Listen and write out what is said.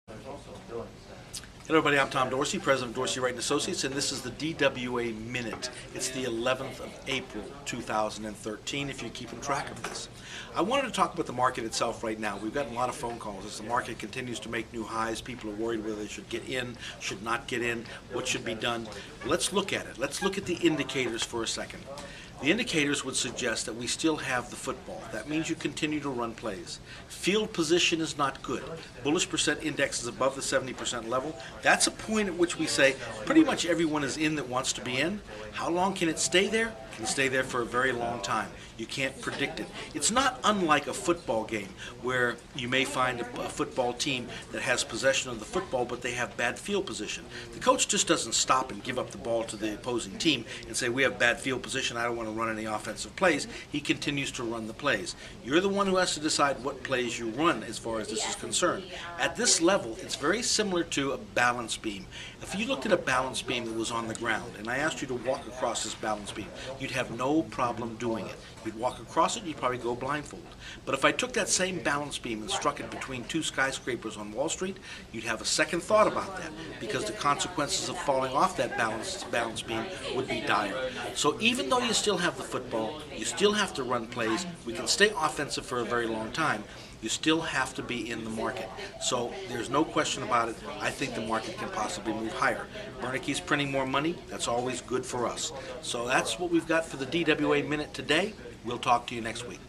Hello everybody, I'm Tom Dorsey, president of Dorsey, Wright Associates, and this is the DWA Minute. It's the 11th of April, 2013, if you're keeping track of this. I wanted to talk about the market itself right now. We've gotten a lot of phone calls as the market continues to make new highs. People are worried whether they should get in, should not get in, what should be done. Let's look at it. Let's look at the indicators for a second. The indicators would suggest that we still have the football. That means you continue to run plays. Field position is not good. Bullish percent index is above the 70% level. That's a point at which we say pretty much everyone is in that wants to be in. How long can it stay there? It can stay there for a very long time. You can't predict it. It's not unlike a football game where you may find a football team that has possession of the football but they have bad field position. The coach just doesn't stop and give up the ball to the opposing team and say, we have bad field position, I don't want to run any offensive plays. He continues to run the plays. You're the one who has to decide what plays you run as far as this is concerned. At this level, it's very similar to a balance beam. If you looked at a balance beam that was on the ground and I asked you to walk across this balance beam, you'd have no problem doing it. You'd walk across it, you'd probably go blindfold. But if I took that same balance beam and struck it between two skyscrapers on Wall Street, you'd have a second thought about that because the consequences of falling off that balance beam would be dire. So even though you still have the football, you still have to run plays, we can stay offensive for a very long time, you still have to be in the market. So there's no question about it. I think the market can possibly move higher. Bernanke's printing more money. That's always good for us. So that's what we've got for the DWA Minute today. We'll talk to you next week.